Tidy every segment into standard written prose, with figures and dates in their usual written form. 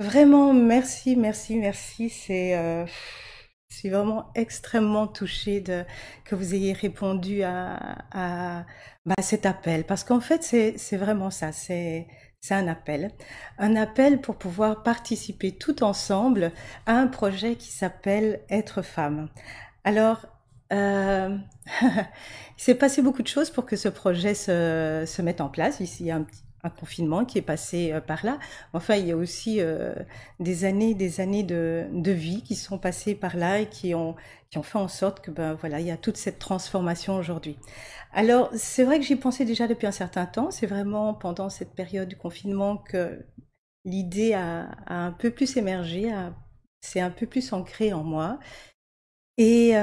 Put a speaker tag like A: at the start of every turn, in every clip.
A: Vraiment, merci, merci, merci. Je suis vraiment extrêmement touchée que vous ayez répondu à cet appel. Parce qu'en fait, c'est vraiment ça. C'est un appel. Un appel pour pouvoir participer tout ensemble à un projet qui s'appelle Être femme. Alors, euh, il s'est passé beaucoup de choses pour que ce projet se mette en place. Ici, il y a un confinement qui est passé par là. Enfin, il y a aussi des années de vie qui sont passées par là et qui ont fait en sorte que, ben voilà, il y a toute cette transformation aujourd'hui. Alors, c'est vrai que j'y pensais déjà depuis un certain temps. C'est vraiment pendant cette période du confinement que l'idée a un peu plus émergé, s'est un peu plus ancrée en moi. Et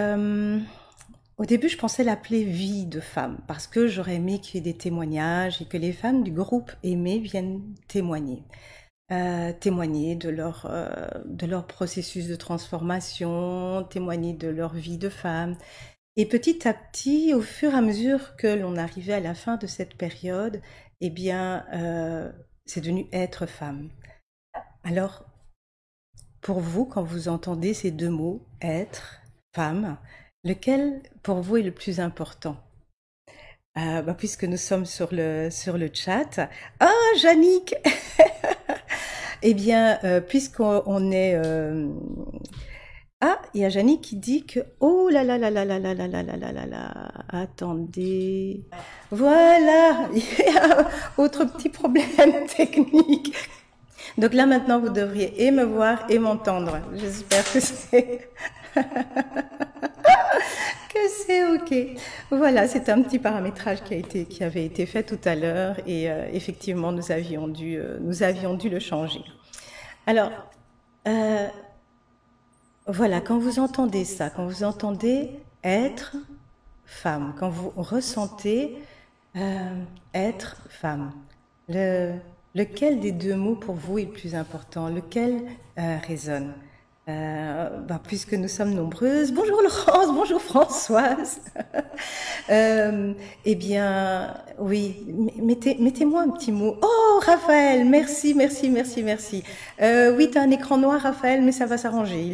A: au début, je pensais l'appeler Vie de femme, parce que j'aurais aimé qu'il y ait des témoignages et que les femmes du groupe Aimé viennent témoigner. Témoigner de leur processus de transformation, témoigner de leur vie de femme. Et petit à petit, au fur et à mesure que l'on arrivait à la fin de cette période, eh bien, c'est devenu être femme. Alors, pour vous, quand vous entendez ces deux mots, être, femme, lequel pour vous est le plus important? Bah, puisque nous sommes sur le chat. Ah, Jannick! Eh bien, puisqu'on on est... Ah, il y a Jannick qui dit que... Oh là là là là là là là là là là là là. Attendez. Voilà! Il y a autre petit problème technique. Donc là, maintenant, vous devriez et me voir et m'entendre. J'espère que c'est OK. Voilà, c'est un petit paramétrage qui avait été fait tout à l'heure et effectivement, nous avions dû le changer. Alors, euh, voilà, quand vous entendez ça, quand vous entendez être femme, quand vous ressentez être femme, le, lequel des deux mots pour vous est le plus important? Lequel résonne? Ben, puisque nous sommes nombreuses, bonjour Laurence, bonjour Françoise. Eh bien, oui, mettez-moi un petit mot. Oh, Raphaël, merci, merci, merci, merci. Oui, tu as un écran noir, Raphaël, mais ça va s'arranger.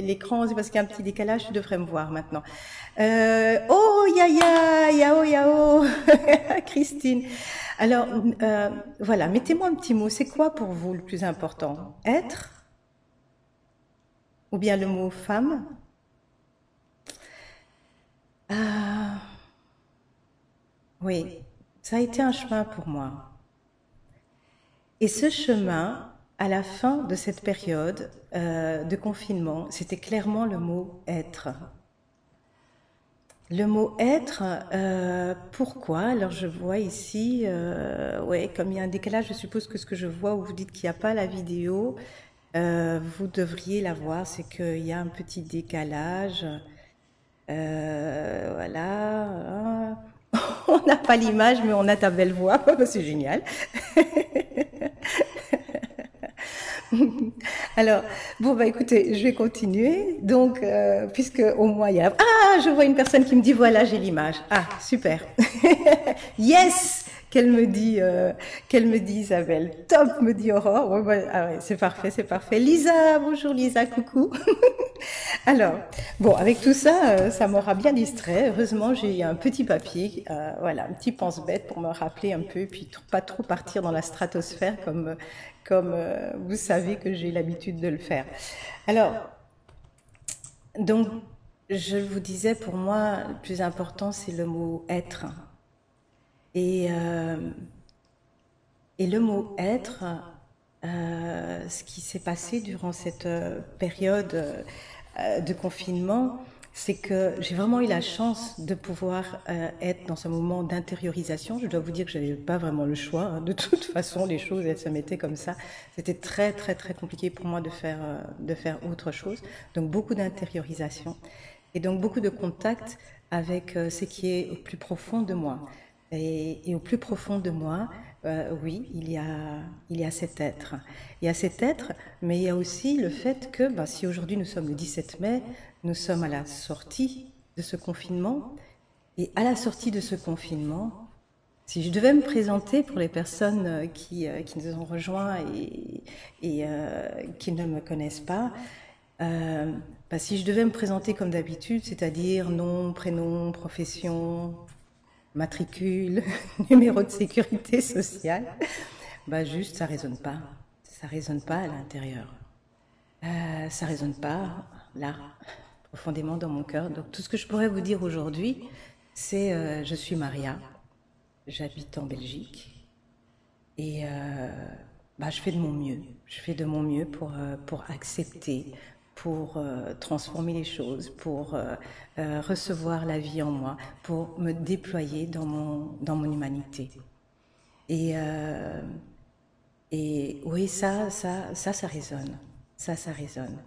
A: L'écran, c'est parce qu'il y a un petit décalage, tu devrais me voir maintenant. Oh, Yaya, Yao, Yao, Christine. Alors, voilà, mettez-moi un petit mot. C'est quoi pour vous le plus important? Être ou bien le mot femme? Ah, oui, ça a été un chemin pour moi. Et ce chemin, à la fin de cette période de confinement, c'était clairement le mot être. Le mot être, pourquoi? Alors je vois ici, ouais, comme il y a un décalage, je suppose que ce que je vois où vous dites qu'il n'y a pas la vidéo, vous devriez la voir, c'est qu'il y a un petit décalage. Voilà. On n'a pas l'image, mais on a ta belle voix, c'est génial. Alors, bon, bah écoutez, je vais continuer. Donc, puisque au moins il y a... Ah, je vois une personne qui me dit, voilà, j'ai l'image. Ah, super. Yes, qu'elle me dit Isabelle. Top, me dit Aurore. Ouais, ouais, ah ouais, c'est parfait, c'est parfait. Lisa, bonjour Lisa, coucou. Alors, bon, avec tout ça, ça m'aura bien distrait. Heureusement, j'ai un petit papier, voilà, un petit pense-bête pour me rappeler un peu, puis pas trop partir dans la stratosphère comme vous savez que j'ai l'habitude de le faire. Alors, donc, je vous disais, pour moi, le plus important, c'est le mot être. Et, euh, et le mot être, ce qui s'est passé durant cette période de confinement, c'est que j'ai vraiment eu la chance de pouvoir être dans ce moment d'intériorisation. Je dois vous dire que je n'avais pas vraiment le choix, hein. De toute façon, les choses, elles se mettaient comme ça. C'était très, très, très compliqué pour moi de faire autre chose. Donc, beaucoup d'intériorisation. Et donc, beaucoup de contact avec ce qui est au plus profond de moi. Et au plus profond de moi, oui, il y a cet être. Il y a cet être, mais il y a aussi le fait que, bah, si aujourd'hui nous sommes le 17 mai, nous sommes à la sortie de ce confinement. Et à la sortie de ce confinement, Si je devais me présenter pour les personnes qui nous ont rejoints et qui ne me connaissent pas, bah, si je devais me présenter comme d'habitude, c'est-à-dire nom, prénom, profession, matricule, numéro de sécurité sociale, bah juste ça résonne pas. Ça résonne pas à l'intérieur. Ça résonne pas là, profondément dans mon cœur. Donc tout ce que je pourrais vous dire aujourd'hui, c'est je suis Maria, j'habite en Belgique et bah, je fais de mon mieux. Je fais de mon mieux pour accepter, pour transformer les choses, pour recevoir la vie en moi, pour me déployer dans mon humanité. Et, euh, et oui, ça résonne. Ça résonne.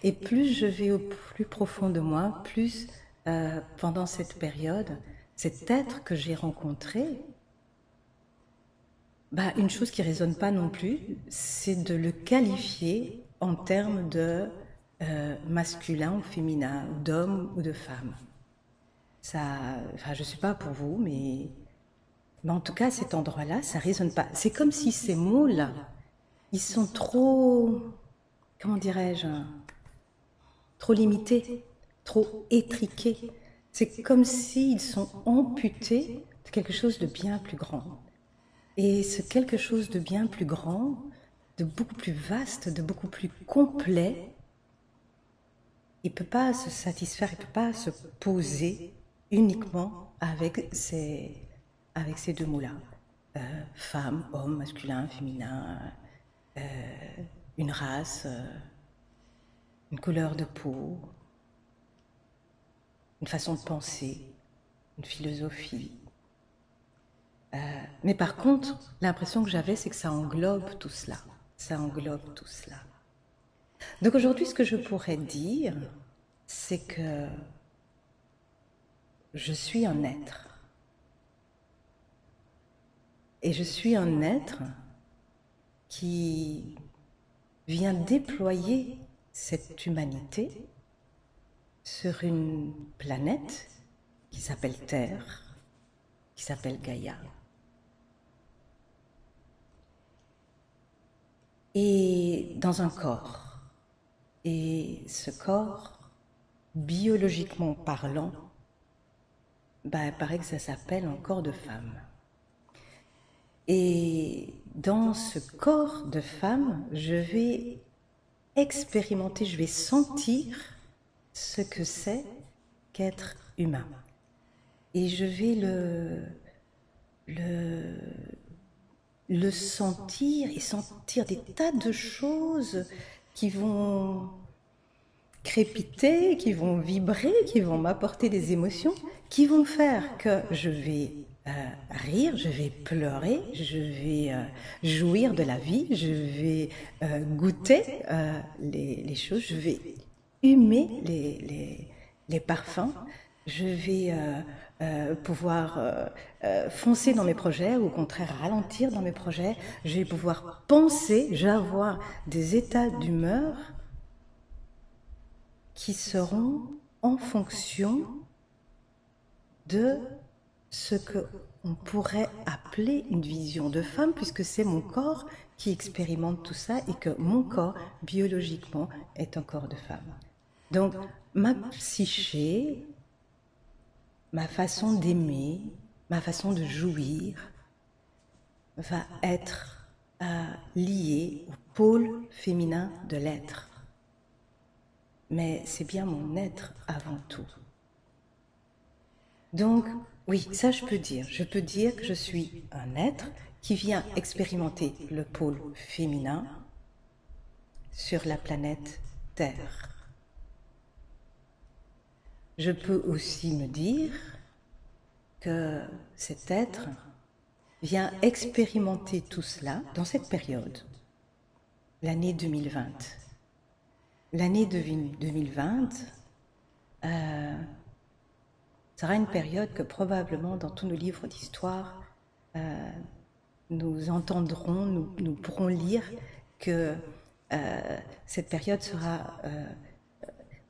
A: Et plus je vais au plus profond de moi, plus pendant cette période, cet être que j'ai rencontré, bah, une chose qui résonne pas non plus, c'est de le qualifier en termes de masculin ou féminin, d'homme ou de femme. Ça, enfin, je sais pas pour vous, mais en tout cas, cet endroit-là, ça résonne pas. C'est comme si ces mots-là, ils sont trop, comment dirais-je, trop limités, trop étriqués. C'est comme s'ils sont amputés de quelque chose de bien plus grand. Et ce quelque chose de bien plus grand, de beaucoup plus vaste, de beaucoup plus complet, il ne peut pas se satisfaire, il ne peut pas se poser uniquement avec ces deux mots-là. Femme, homme, masculin, féminin, une race, une couleur de peau, une façon de penser, une philosophie. Mais par contre, l'impression que j'avais, c'est que ça englobe tout cela. Ça englobe tout cela. Donc aujourd'hui, ce que je pourrais dire, c'est que je suis un être. Et je suis un être qui vient déployer cette humanité sur une planète qui s'appelle Terre, qui s'appelle Gaïa. Et dans un corps. Et ce corps, biologiquement parlant, bah, il paraît que ça s'appelle un corps de femme. Et dans ce corps de femme, je vais expérimenter, je vais sentir ce que c'est qu'être humain. Et je vais le sentir et sentir des tas de choses qui vont crépiter, qui vont vibrer, qui vont m'apporter des émotions, qui vont faire que je vais rire, je vais pleurer, je vais jouir de la vie, je vais goûter les choses, je vais humer les parfums, je vais pouvoir foncer dans mes projets ou au contraire ralentir dans mes projets, je vais pouvoir penser, je vais avoir des états d'humeur qui seront en fonction de ce qu'on pourrait appeler une vision de femme, puisque c'est mon corps qui expérimente tout ça et que mon corps, biologiquement, est un corps de femme. Donc, ma psyché, ma façon d'aimer, ma façon de jouir, va être liée au pôle féminin de l'être. Mais c'est bien mon être avant tout. Donc, oui, ça je peux dire. Je peux dire que je suis un être qui vient expérimenter le pôle féminin sur la planète Terre. Je peux aussi me dire que cet être vient expérimenter tout cela dans cette période, l'année 2020. L'année 2020 sera une période que probablement dans tous nos livres d'histoire, nous entendrons, nous pourrons lire que cette période sera,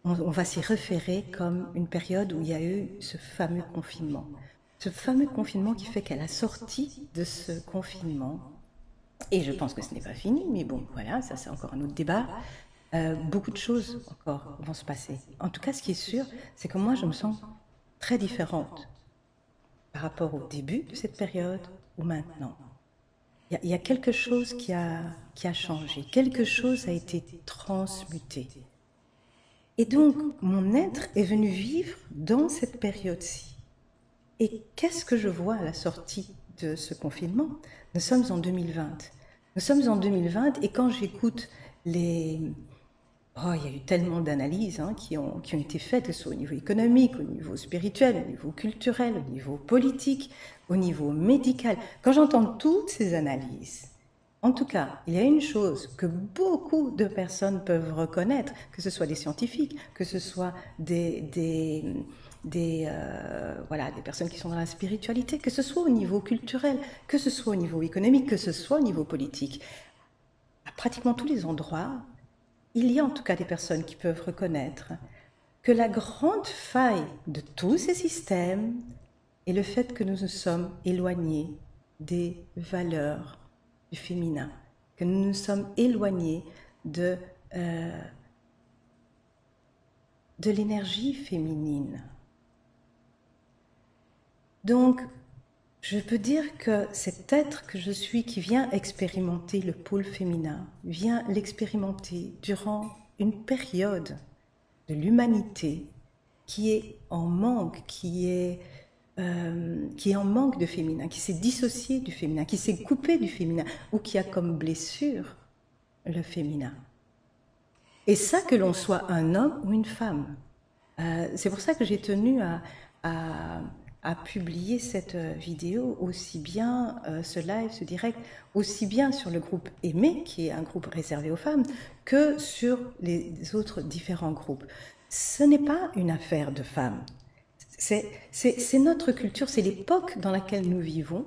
A: on va s'y référer comme une période où il y a eu ce fameux confinement. ce fameux confinement qui fait qu'à la sortie de ce confinement, et je pense que ce n'est pas fini, mais bon, voilà, ça c'est encore un autre débat, beaucoup de choses encore vont se passer. En tout cas, ce qui est sûr, c'est que moi, je me sens très différente par rapport au début de cette période ou maintenant. Il y a quelque chose qui a changé, quelque chose a été transmuté. Et donc, mon être est venu vivre dans cette période-ci. Et qu'est-ce que je vois à la sortie de ce confinement? Nous sommes en 2020. Nous sommes en 2020 et quand j'écoute les... Oh, il y a eu tellement d'analyses qui ont été faites, que ce soit au niveau économique, au niveau spirituel, au niveau culturel, au niveau politique, au niveau médical. Quand j'entends toutes ces analyses, en tout cas, il y a une chose que beaucoup de personnes peuvent reconnaître, que ce soit des scientifiques, que ce soit voilà, des personnes qui sont dans la spiritualité, que ce soit au niveau culturel, que ce soit au niveau économique, que ce soit au niveau politique. À pratiquement tous les endroits, il y a en tout cas des personnes qui peuvent reconnaître que la grande faille de tous ces systèmes est le fait que nous nous sommes éloignés des valeurs du féminin, que nous nous sommes éloignés de l'énergie féminine. Donc, je peux dire que cet être que je suis qui vient expérimenter le pôle féminin, vient l'expérimenter durant une période de l'humanité qui est en manque, qui est en manque de féminin, qui s'est dissocié du féminin, qui s'est coupé du féminin, ou qui a comme blessure le féminin. Et ça, que l'on soit un homme ou une femme. C'est pour ça que j'ai tenu à publier cette vidéo, aussi bien ce live, ce direct, aussi bien sur le groupe Aimé, qui est un groupe réservé aux femmes, que sur les autres différents groupes. Ce n'est pas une affaire de femmes. C'est notre culture, c'est l'époque dans laquelle nous vivons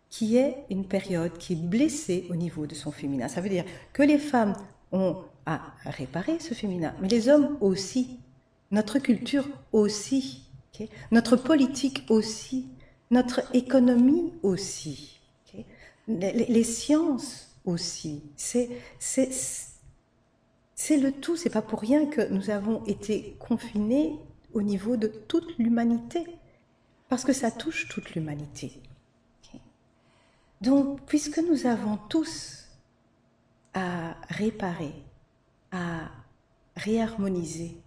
A: qui est une période qui est blessée au niveau de son féminin. Ça veut dire que les femmes ont à réparer ce féminin, mais les hommes aussi, notre culture aussi, okay? Notre politique aussi, notre économie aussi, okay? Les sciences aussi. C'est le tout, c'est pas pour rien que nous avons été confinés au niveau de toute l'humanité, parce que ça touche toute l'humanité. Okay? Donc, puisque nous avons tous à réparer, à réharmoniser,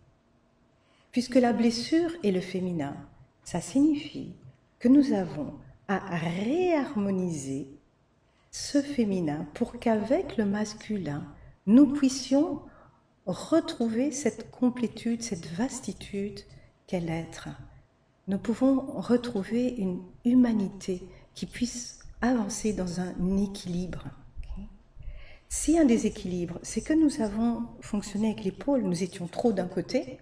A: puisque la blessure est le féminin, ça signifie que nous avons à réharmoniser ce féminin pour qu'avec le masculin, nous puissions retrouver cette complétude, cette vastitude qu'est l'être. Nous pouvons retrouver une humanité qui puisse avancer dans un équilibre. Okay? Si un déséquilibre, c'est que nous avons fonctionné avec les pôles, nous étions trop d'un côté,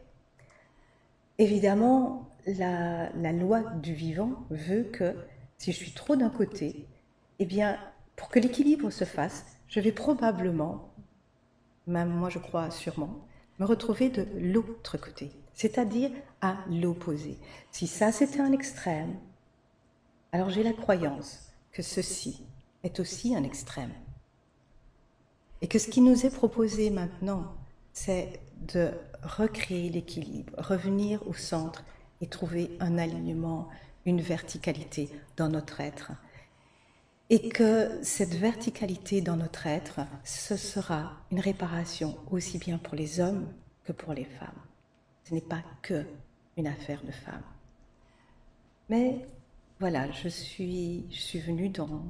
A: évidemment, la loi du vivant veut que si je suis trop d'un côté, eh bien, pour que l'équilibre se fasse, je vais probablement, même moi je crois sûrement, me retrouver de l'autre côté, c'est-à-dire à l'opposé. Si ça c'était un extrême, alors j'ai la croyance que ceci est aussi un extrême. Et que ce qui nous est proposé maintenant, c'est de recréer l'équilibre, revenir au centre et trouver un alignement, une verticalité dans notre être. Et que cette verticalité dans notre être, ce sera une réparation aussi bien pour les hommes que pour les femmes. Ce n'est pas que une affaire de femmes. Mais voilà, je suis venue dans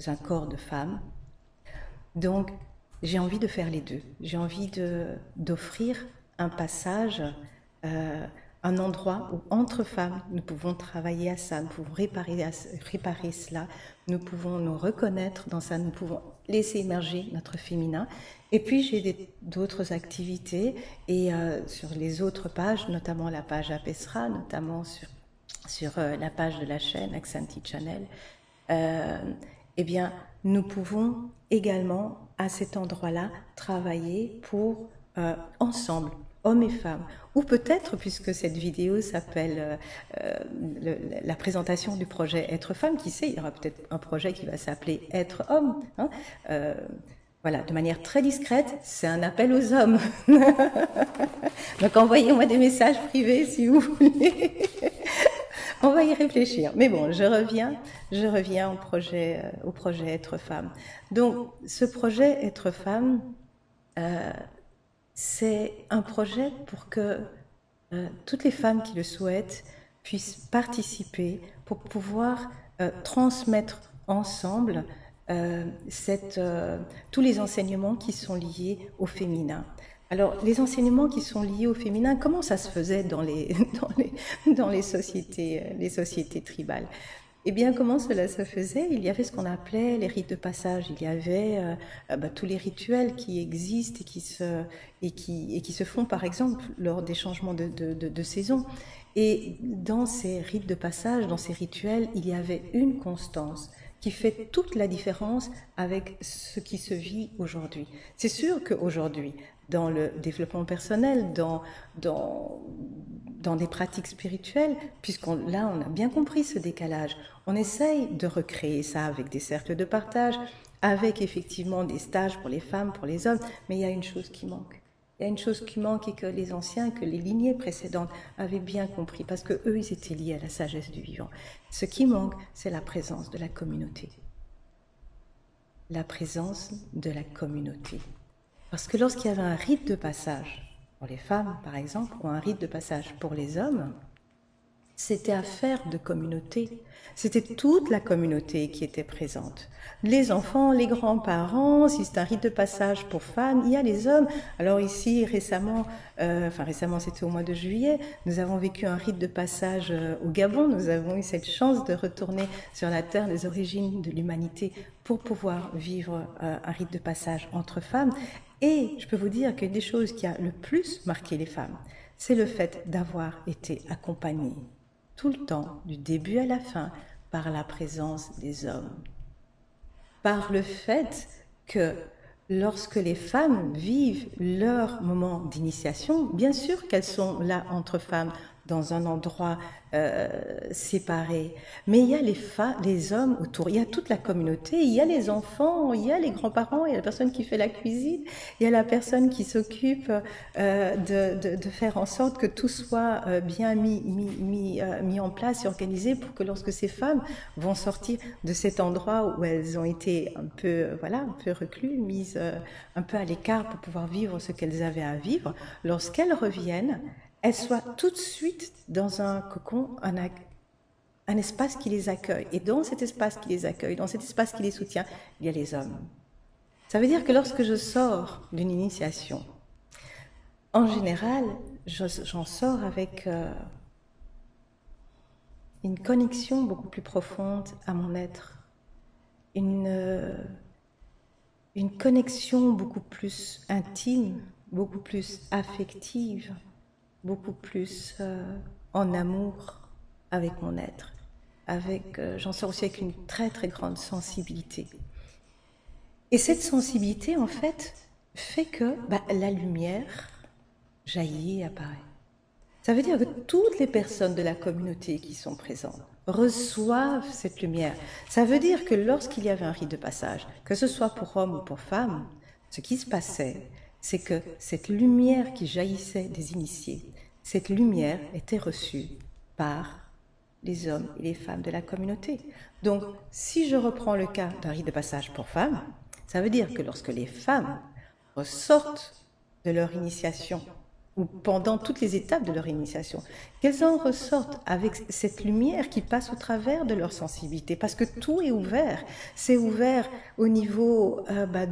A: un corps de femme, donc j'ai envie de faire les deux. J'ai envie d'offrir un passage, un endroit où entre femmes, nous pouvons travailler à ça, nous pouvons réparer cela, nous pouvons nous reconnaître dans ça, nous pouvons laisser émerger notre féminin. Et puis j'ai d'autres activités et sur les autres pages, notamment la page Apesra, notamment sur la page de la chaîne Aksanti Channel, eh bien, nous pouvons également à cet endroit-là travailler pour ensemble hommes et femmes. Ou peut-être, puisque cette vidéo s'appelle la présentation du projet Être femme, qui sait, il y aura peut-être un projet qui va s'appeler Être homme. Hein, voilà, de manière très discrète, c'est un appel aux hommes. Donc envoyez-moi des messages privés si vous voulez. On va y réfléchir. Mais bon, je reviens au projet Être femme. Donc, ce projet Être femme, c'est un projet pour que toutes les femmes qui le souhaitent puissent participer pour pouvoir transmettre ensemble tous les enseignements qui sont liés au féminin. Alors, les enseignements qui sont liés au féminin, comment ça se faisait dans les sociétés tribales? Eh bien, comment cela se faisait? Il y avait ce qu'on appelait les rites de passage. Il y avait tous les rituels qui existent et qui se font, par exemple, lors des changements de saison. Et dans ces rites de passage, dans ces rituels, il y avait une constance qui fait toute la différence avec ce qui se vit aujourd'hui. C'est sûr qu'aujourd'hui, dans le développement personnel, dans des pratiques spirituelles, là, on a bien compris ce décalage. On essaye de recréer ça avec des cercles de partage, avec effectivement des stages pour les femmes, pour les hommes, mais il y a une chose qui manque. Il y a une chose qui manque et que les anciens, que les lignées précédentes avaient bien compris, parce que eux, ils étaient liés à la sagesse du vivant. Ce qui manque, c'est la présence de la communauté. La présence de la communauté. Parce que lorsqu'il y avait un rite de passage pour les femmes, par exemple, ou un rite de passage pour les hommes, c'était affaire de communauté. C'était toute la communauté qui était présente. Les enfants, les grands-parents, si c'est un rite de passage pour femmes, il y a les hommes. Alors ici, récemment c'était au mois de juillet, nous avons vécu un rite de passage au Gabon. Nous avons eu cette chance de retourner sur la terre des origines de l'humanité pour pouvoir vivre un rite de passage entre femmes. Et je peux vous dire qu'une des choses qui a le plus marqué les femmes, c'est le fait d'avoir été accompagnées tout le temps, du début à la fin, par la présence des hommes. Par le fait que lorsque les femmes vivent leur moment d'initiation, bien sûr qu'elles sont là entre femmes, dans un endroit séparé, mais il y a les hommes autour, il y a toute la communauté, il y a les enfants, il y a les grands-parents, il y a la personne qui fait la cuisine, il y a la personne qui s'occupe de faire en sorte que tout soit bien mis en place et organisé pour que lorsque ces femmes vont sortir de cet endroit où elles ont été un peu reclus, mises un peu à l'écart pour pouvoir vivre ce qu'elles avaient à vivre, lorsqu'elles reviennent, elles soient tout de suite dans un cocon, un espace qui les accueille. Et dans cet espace qui les accueille, dans cet espace qui les soutient, il y a les hommes. Ça veut dire que lorsque je sors d'une initiation, en général, j'en sors avec une connexion beaucoup plus profonde à mon être, une connexion beaucoup plus intime, beaucoup plus affective, beaucoup plus en amour avec mon être. J'en sors aussi avec une très très grande sensibilité. Et cette sensibilité, en fait que la lumière jaillit et apparaît. Ça veut dire que toutes les personnes de la communauté qui sont présentes reçoivent cette lumière. Ça veut dire que lorsqu'il y avait un rite de passage, que ce soit pour hommes ou pour femmes, ce qui se passait, c'est que cette lumière qui jaillissait des initiés, cette lumière était reçue par les hommes et les femmes de la communauté. Donc, si je reprends le cas d'un rite de passage pour femmes, ça veut dire que lorsque les femmes ressortent de leur initiation, ou pendant toutes les étapes de leur initiation, qu'elles en ressortent avec cette lumière qui passe au travers de leur sensibilité, parce que tout est ouvert. C'est ouvert au niveau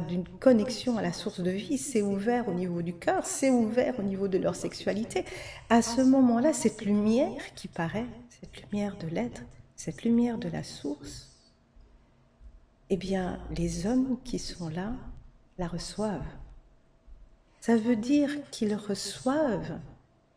A: d'une connexion à la source de vie, c'est ouvert au niveau du cœur, c'est ouvert au niveau de leur sexualité. À ce moment-là, cette lumière qui paraît, cette lumière de l'être, cette lumière de la source, eh bien, les hommes qui sont là la reçoivent. Ça veut dire qu'ils reçoivent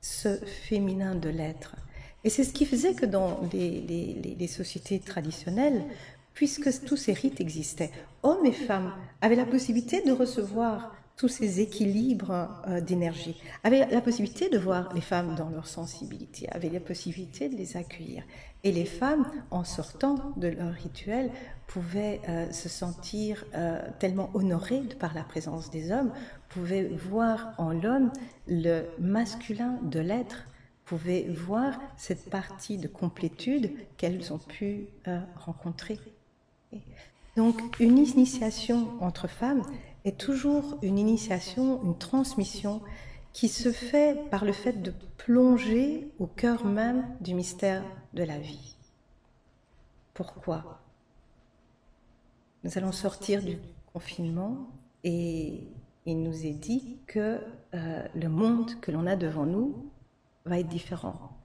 A: ce féminin de l'être. Et c'est ce qui faisait que dans les sociétés traditionnelles, puisque tous ces rites existaient, hommes et femmes avaient la possibilité de recevoir tous ces équilibres d'énergie, avec la possibilité de voir les femmes dans leur sensibilité, avec la possibilité de les accueillir. Et les femmes, en sortant de leur rituel, pouvaient se sentir tellement honorées par la présence des hommes, pouvaient voir en l'homme le masculin de l'être, pouvaient voir cette partie de complétude qu'elles ont pu rencontrer. Donc, une initiation entre femmes est toujours une initiation, une transmission qui se fait par le fait de plonger au cœur même du mystère de la vie. Pourquoi? Nous allons sortir du confinement et il nous est dit que le monde que l'on a devant nous va être différent.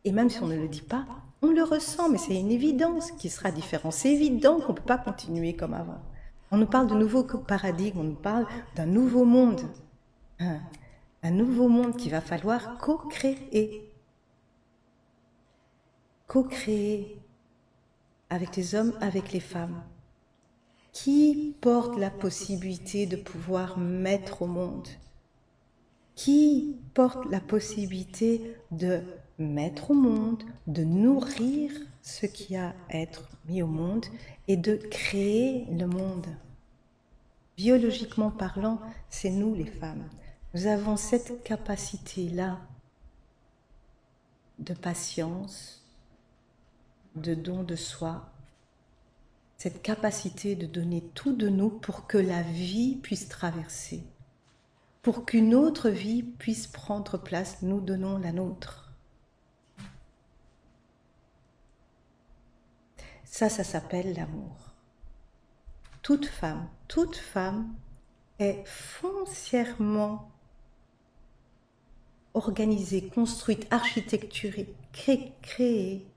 A: Et même si on ne le dit pas, on le ressent, mais c'est une évidence qu'il sera différent. C'est évident qu'on ne peut pas continuer comme avant. On nous parle de nouveaux paradigmes, on nous parle d'un nouveau monde. Un nouveau monde qu'il va falloir co-créer. Co-créer avec les hommes, avec les femmes. Qui porte la possibilité de pouvoir mettre au monde? Qui porte la possibilité de mettre au monde, de nourrir ce qui a à être mis au monde et de créer le monde? Biologiquement parlant, c'est nous les femmes. Nous avons cette capacité-là de patience, de don de soi, cette capacité de donner tout de nous pour que la vie puisse traverser. Pour qu'une autre vie puisse prendre place, nous donnons la nôtre. Ça s'appelle l'amour. Toute femme est foncièrement organisée, construite, architecturée, créée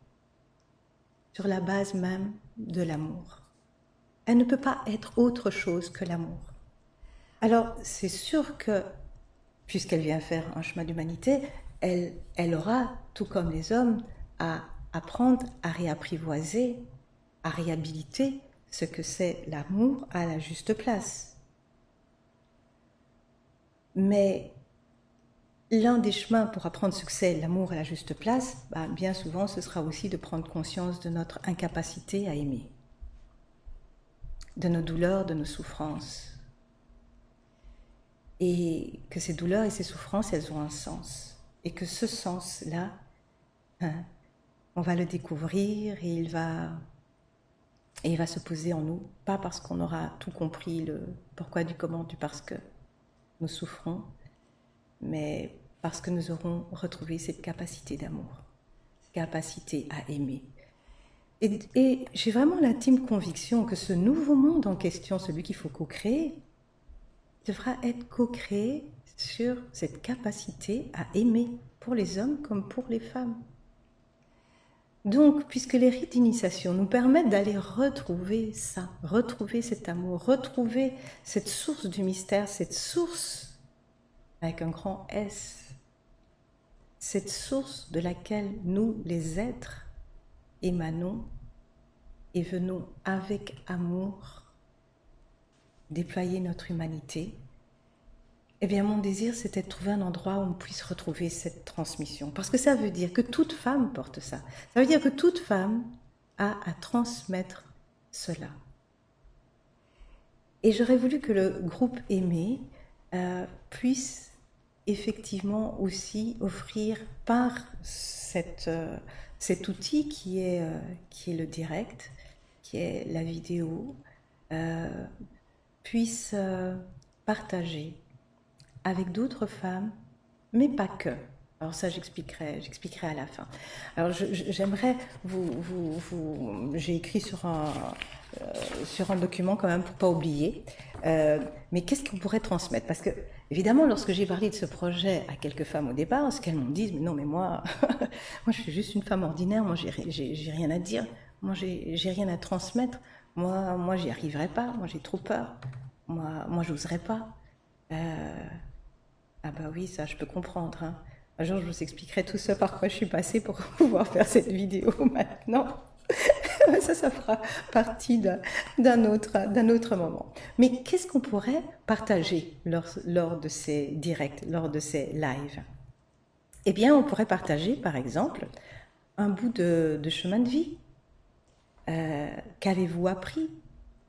A: sur la base même de l'amour. Elle ne peut pas être autre chose que l'amour. Alors, c'est sûr que, puisqu'elle vient faire un chemin d'humanité, elle aura, tout comme les hommes, à apprendre à réapprivoiser, à réhabiliter ce que c'est l'amour à la juste place. Mais l'un des chemins pour apprendre ce que c'est l'amour à la juste place, bien souvent, ce sera aussi de prendre conscience de notre incapacité à aimer, de nos douleurs, de nos souffrances. Et que ces douleurs et ces souffrances, elles ont un sens. Et que ce sens-là, on va le découvrir et il va se poser en nous. Pas parce qu'on aura tout compris, le pourquoi du comment, du parce que nous souffrons, mais parce que nous aurons retrouvé cette capacité d'amour, capacité à aimer. Et j'ai vraiment l'intime conviction que ce nouveau monde en question, celui qu'il faut co-créer, devra être co-créé sur cette capacité à aimer, pour les hommes comme pour les femmes. Donc, puisque les rites d'initiation nous permettent d'aller retrouver ça, retrouver cet amour, retrouver cette source du mystère, cette source avec un grand S, cette source de laquelle nous, les êtres, émanons et venons avec amour déployer notre humanité, eh bien mon désir c'était de trouver un endroit où on puisse retrouver cette transmission. Parce que ça veut dire que toute femme porte ça. Ça veut dire que toute femme a à transmettre cela. Et j'aurais voulu que le groupe Aimer puisse effectivement aussi offrir par cet outil qui est le direct, qui est la vidéo, puisse partager avec d'autres femmes, mais pas que. Alors ça, j'expliquerai à la fin. Alors j'aimerais j'ai écrit sur un document quand même pour pas oublier, mais qu'est-ce qu'on pourrait transmettre? Parce que évidemment, lorsque j'ai parlé de ce projet à quelques femmes au départ, ce qu'elles m'ont dit, mais non, mais moi, moi je suis juste une femme ordinaire, moi j'ai rien à dire, moi j'ai rien à transmettre, moi j'y arriverai pas, moi j'ai trop peur, moi j'oserais pas. Ah bah oui, ça je peux comprendre. Hein. Un jour je vous expliquerai tout ça par quoi je suis passée pour pouvoir faire cette vidéo maintenant. Ça fera partie d'un autre moment. Mais qu'est-ce qu'on pourrait partager lors de ces directs, lors de ces lives? Eh bien, on pourrait partager, par exemple, un bout de chemin de vie. Qu'avez-vous appris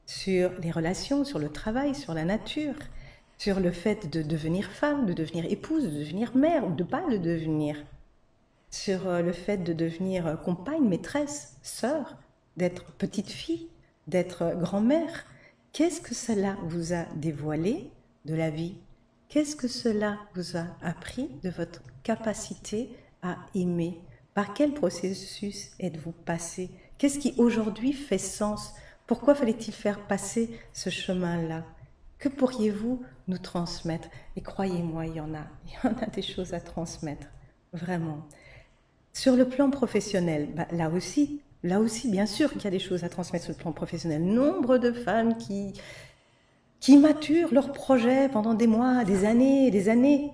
A: sur les relations, sur le travail, sur la nature, sur le fait de devenir femme, de devenir épouse, de devenir mère ou de ne pas le devenir, sur le fait de devenir compagne, maîtresse, sœur, d'être petite fille, d'être grand-mère. Qu'est-ce que cela vous a dévoilé de la vie? Qu'est-ce que cela vous a appris de votre capacité à aimer? Par quel processus êtes-vous passé? Qu'est-ce qui aujourd'hui fait sens? Pourquoi fallait-il faire passer ce chemin-là? Que pourriez-vous nous transmettre? Et croyez-moi, il y en a des choses à transmettre, vraiment. Sur le plan professionnel, là aussi, bien sûr qu'il y a des choses à transmettre sur le plan professionnel. Nombre de femmes qui maturent leur projet pendant des mois, des années,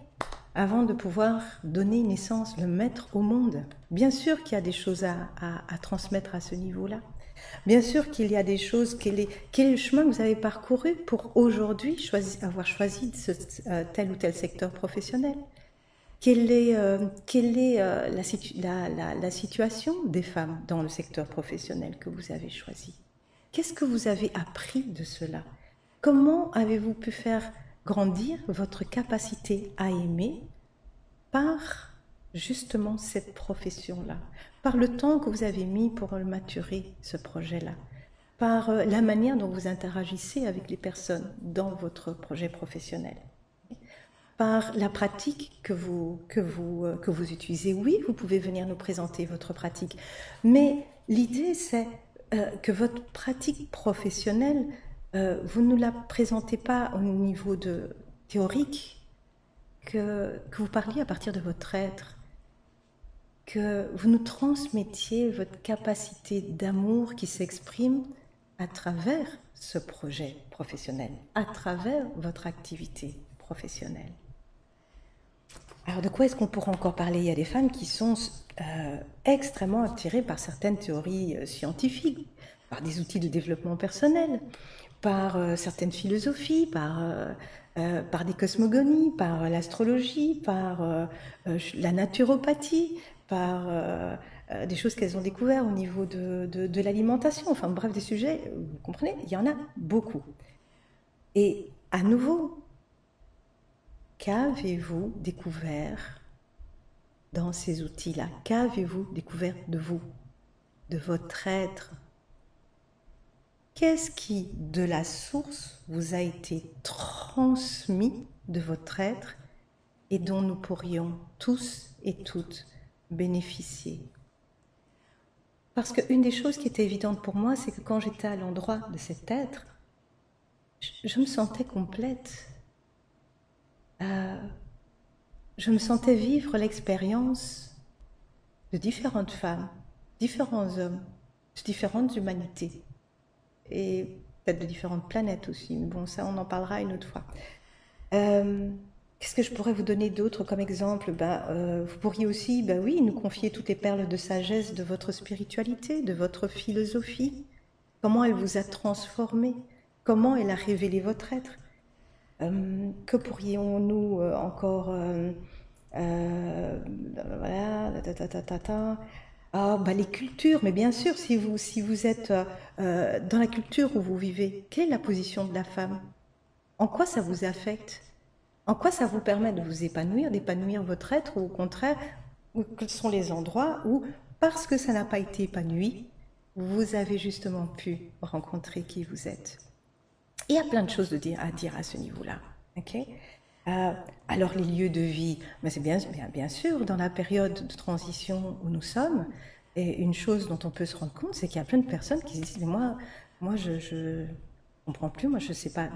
A: avant de pouvoir donner naissance, le mettre au monde. Bien sûr qu'il y a des choses à transmettre à ce niveau-là. Bien sûr qu'il y a des choses, quel est le chemin que vous avez parcouru pour aujourd'hui avoir choisi tel ou tel secteur professionnel? Quelle est la situation des femmes dans le secteur professionnel que vous avez choisi? Qu'est-ce que vous avez appris de cela? Comment avez-vous pu faire grandir votre capacité à aimer par justement cette profession-là, par le temps que vous avez mis pour maturer ce projet-là, par la manière dont vous interagissez avec les personnes dans votre projet professionnel, par la pratique que vous utilisez. Oui, vous pouvez venir nous présenter votre pratique, mais l'idée c'est que votre pratique professionnelle, vous ne la présentez pas au niveau théorique, que vous parliez à partir de votre être, que vous nous transmettiez votre capacité d'amour qui s'exprime à travers ce projet professionnel, à travers votre activité professionnelle. Alors de quoi est-ce qu'on pourra encore parler? Il y a des femmes qui sont extrêmement attirées par certaines théories scientifiques, par des outils de développement personnel, par certaines philosophies, par des cosmogonies, par l'astrologie, par la naturopathie, par des choses qu'elles ont découvertes au niveau de l'alimentation. Enfin bref, des sujets, vous comprenez, il y en a beaucoup. Et à nouveau, qu'avez-vous découvert dans ces outils-là? Qu'avez-vous découvert de vous, de votre être? Qu'est-ce qui, de la source, vous a été transmis de votre être et dont nous pourrions tous et toutes bénéficier? Parce qu'une des choses qui était évidente pour moi, c'est que quand j'étais à l'endroit de cet être, je me sentais complète. Je me sentais vivre l'expérience de différentes femmes, différents hommes, de différentes humanités. Et peut-être de différentes planètes aussi, mais bon, ça on en parlera une autre fois. Qu'est-ce que je pourrais vous donner d'autre comme exemple? Vous pourriez aussi, oui, nous confier toutes les perles de sagesse de votre spiritualité, de votre philosophie, comment elle vous a transformé, comment elle a révélé votre être. Que pourrions-nous encore les cultures, mais bien sûr, si vous êtes dans la culture où vous vivez, quelle est la position de la femme? En quoi ça vous affecte? En quoi ça vous permet de vous épanouir, d'épanouir votre être, ou au contraire, quels sont les endroits où, parce que ça n'a pas été épanoui, vous avez justement pu rencontrer qui vous êtes? Il y a plein de choses à dire à ce niveau-là. Okay? Alors les lieux de vie, c'est bien sûr dans la période de transition où nous sommes, et une chose dont on peut se rendre compte, c'est qu'il y a plein de personnes qui disent mais moi je comprends plus, moi je sais pas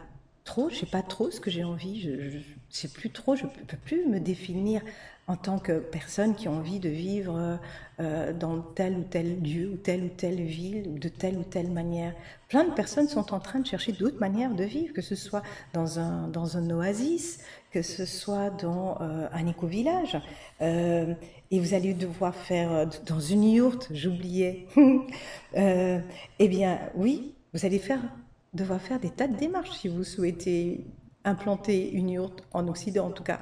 A: trop ce que j'ai envie, je sais plus trop, je peux plus me définir en tant que personne qui a envie de vivre dans tel ou tel lieu, ou telle ville, ou de telle ou telle manière. Plein de personnes sont en train de chercher d'autres manières de vivre, que ce soit dans un oasis, que ce soit dans un éco-village, et vous allez devoir faire dans une yourte, j'oubliais, eh bien oui, vous allez devoir faire des tas de démarches si vous souhaitez implanter une yourte en Occident en tout cas.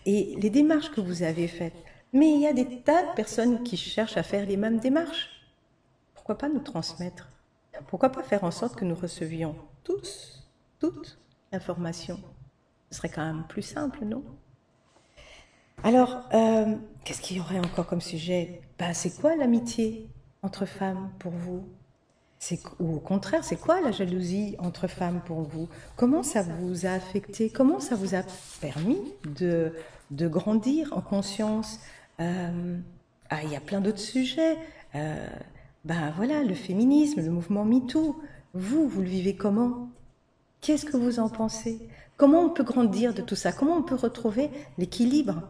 A: Et les démarches que vous avez faites, mais il y a des tas de personnes qui cherchent à faire les mêmes démarches. Pourquoi pas nous transmettre? Pourquoi pas faire en sorte que nous recevions tous, toute l'information? Ce serait quand même plus simple, non? Alors, qu'est-ce qu'il y aurait encore comme sujet? Ben, c'est quoi l'amitié entre femmes pour vous? Ou au contraire, c'est quoi la jalousie entre femmes pour vous? Comment ça vous a affecté? Comment ça vous a permis de grandir en conscience? Il y a plein d'autres sujets. Ben voilà, le féminisme, le mouvement MeToo. Vous le vivez comment? Qu'est-ce que vous en pensez? Comment on peut grandir de tout ça? Comment on peut retrouver l'équilibre,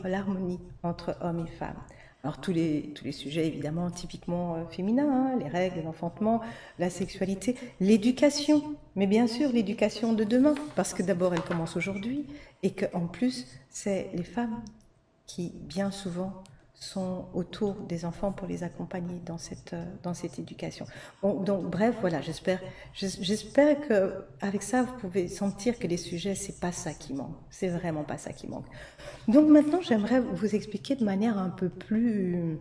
A: l'harmonie entre hommes et femmes? Alors tous les sujets évidemment typiquement féminins, hein, les règles, l'enfantement, la sexualité, l'éducation, mais bien sûr l'éducation de demain, parce que d'abord elle commence aujourd'hui et qu'en plus c'est les femmes qui bien souvent sont autour des enfants pour les accompagner dans cette éducation. Bon, donc bref, voilà, j'espère qu'avec ça, vous pouvez sentir que les sujets, c'est pas ça qui manque. C'est vraiment pas ça qui manque. Donc maintenant, j'aimerais vous expliquer de manière un peu plus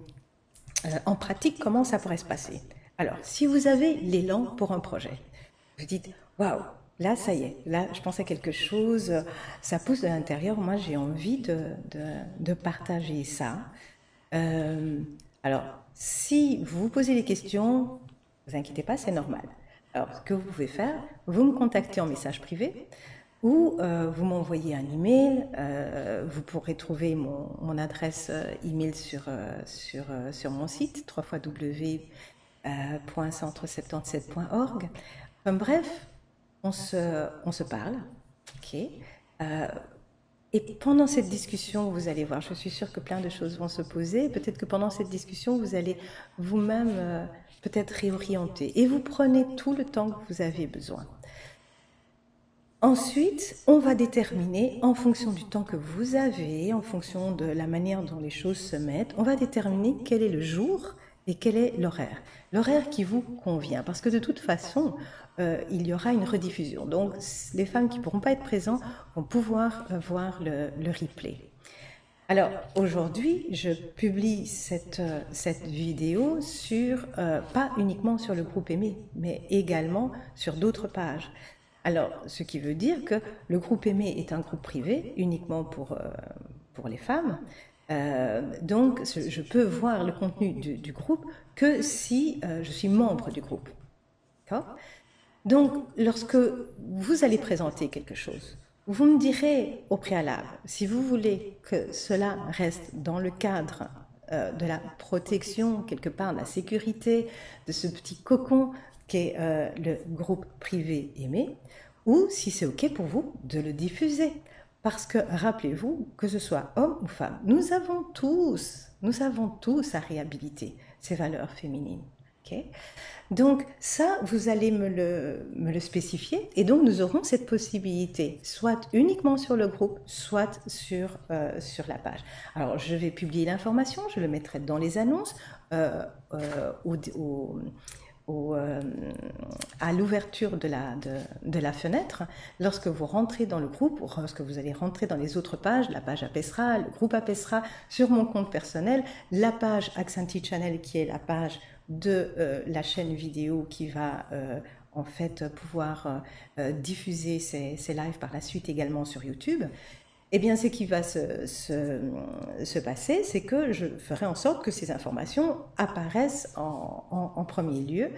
A: en pratique comment ça pourrait se passer. Alors, si vous avez l'élan pour un projet, vous dites, waouh, là, ça y est, là, je pense à quelque chose, ça pousse de l'intérieur, moi, j'ai envie de partager ça. Alors, si vous vous posez des questions, vous inquiétez pas, c'est normal. Alors, ce que vous pouvez faire, vous me contactez en message privé ou vous m'envoyez un email. Vous pourrez trouver mon adresse email sur mon site www.centre77.org. Bref, on se parle, ok. Et pendant cette discussion, vous allez voir, je suis sûre que plein de choses vont se poser. Peut-être que pendant cette discussion, vous allez vous-même peut-être réorienter. Et vous prenez tout le temps que vous avez besoin. Ensuite, on va déterminer, en fonction du temps que vous avez, en fonction de la manière dont les choses se mettent, on va déterminer quel est le jour et quel est l'horaire. L'horaire qui vous convient, parce que de toute façon, il y aura une rediffusion. Donc, les femmes qui ne pourront pas être présentes vont pouvoir voir le replay. Alors, aujourd'hui, je publie cette vidéo pas uniquement sur le groupe Aimé, mais également sur d'autres pages. Alors, ce qui veut dire que le groupe Aimé est un groupe privé, uniquement pour les femmes. Donc, je peux voir le contenu du groupe que si je suis membre du groupe. D'accord ? Donc, lorsque vous allez présenter quelque chose, vous me direz au préalable, si vous voulez que cela reste dans le cadre de la protection, quelque part, de la sécurité, de ce petit cocon qu'est le groupe privé Aimé, ou si c'est OK pour vous de le diffuser. Parce que, rappelez-vous, que ce soit homme ou femme, nous avons tous à réhabiliter ces valeurs féminines. Okay. Donc ça, vous allez me le spécifier et donc nous aurons cette possibilité, soit uniquement sur le groupe, soit sur la page. Alors je vais publier l'information, je le mettrai dans les annonces, à l'ouverture de la fenêtre. Lorsque vous rentrez dans le groupe, ou lorsque vous allez rentrer dans les autres pages, la page apaisera, le groupe apaisera, sur mon compte personnel, la page Aksanti Channel qui est la page de la chaîne vidéo qui va en fait pouvoir diffuser ces lives par la suite également sur YouTube. Eh bien, ce qui va se passer, c'est que je ferai en sorte que ces informations apparaissent en premier lieu.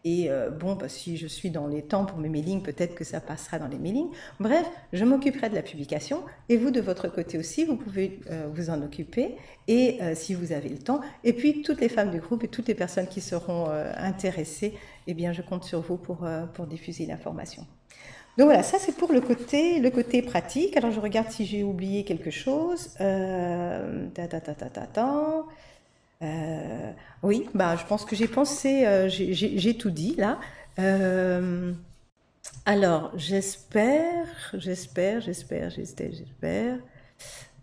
A: Et bon, bah, si je suis dans les temps pour mes mailings, peut-être que ça passera dans les mailings. Bref, je m'occuperai de la publication. Et vous, de votre côté aussi, vous pouvez vous en occuper. Et si vous avez le temps. Et puis, toutes les femmes du groupe et toutes les personnes qui seront intéressées, eh bien, je compte sur vous pour diffuser l'information. Donc voilà, ça c'est pour le côté pratique. Alors je regarde si j'ai oublié quelque chose. Oui, bah, je pense que j'ai pensé, j'ai tout dit là. Alors, j'espère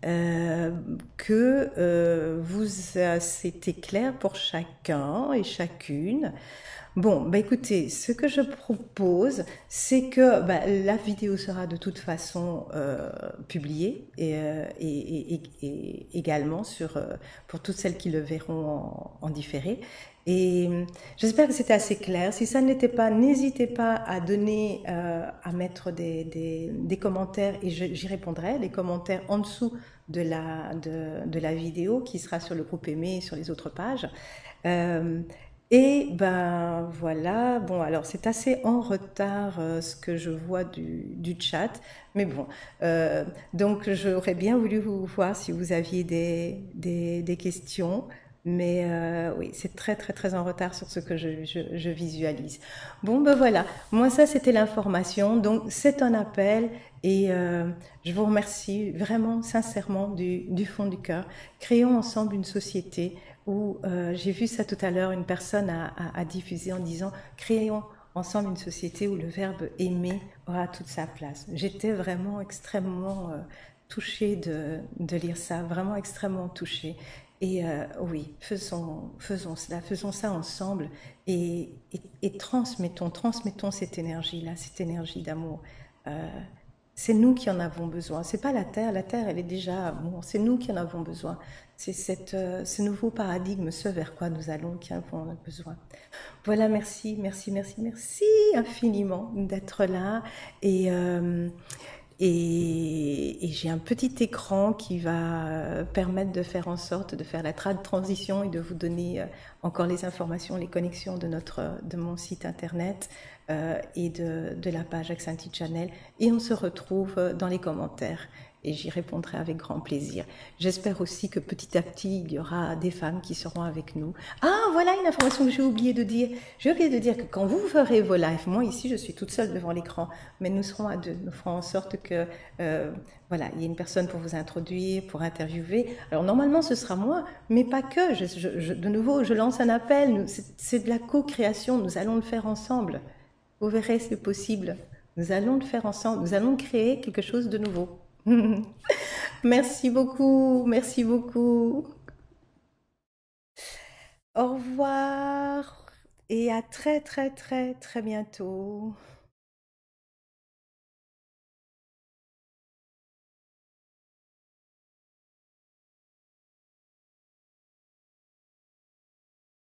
A: euh, que c'était clair pour chacun et chacune. Bon, bah écoutez, ce que je propose, c'est que bah, la vidéo sera de toute façon publiée et également pour toutes celles qui le verront en différé. Et j'espère que c'était assez clair. Si ça ne l'était pas, n'hésitez pas à donner, à mettre des commentaires et j'y répondrai, les commentaires en dessous de la vidéo qui sera sur le groupe aimé et sur les autres pages. Euh, et ben voilà, bon alors c'est assez en retard ce que je vois du chat, mais bon, donc j'aurais bien voulu vous voir si vous aviez des questions, mais oui, c'est très très très en retard sur ce que je visualise. Bon ben voilà, moi ça c'était l'information, donc c'est un appel et je vous remercie vraiment sincèrement du fond du cœur. Créons ensemble une société où j'ai vu ça tout à l'heure, une personne a diffusé en disant créons ensemble une société où le verbe aimer aura toute sa place. J'étais vraiment extrêmement touchée de lire ça, vraiment extrêmement touchée. Et oui, faisons ça ensemble et transmettons cette énergie-là, cette énergie d'amour. Euh, c'est nous qui en avons besoin. C'est pas la terre elle est déjà bon. C'est nous qui en avons besoin. C'est ce nouveau paradigme, ce vers quoi nous allons, qui en avons besoin. Voilà, merci infiniment d'être là. Et, euh, et j'ai un petit écran qui va permettre de faire en sorte de faire la transition et de vous donner encore les informations, les connexions de mon site internet et de la page Accenty Channel. Et on se retrouve dans les commentaires et j'y répondrai avec grand plaisir. J'espère aussi que petit à petit, il y aura des femmes qui seront avec nous. Ah, voilà une information que j'ai oublié de dire. J'ai oublié de dire que quand vous ferez vos lives, moi ici je suis toute seule devant l'écran, mais nous serons à deux. Nous ferons en sorte que voilà, il y ait une personne pour vous introduire, pour interviewer. Alors normalement ce sera moi, mais pas que. De nouveau, je lance un appel. C'est de la co-création. Nous allons le faire ensemble. Vous verrez, c'est possible. Nous allons le faire ensemble. Nous allons créer quelque chose de nouveau. Merci beaucoup, merci beaucoup. Au revoir et à très très très très bientôt.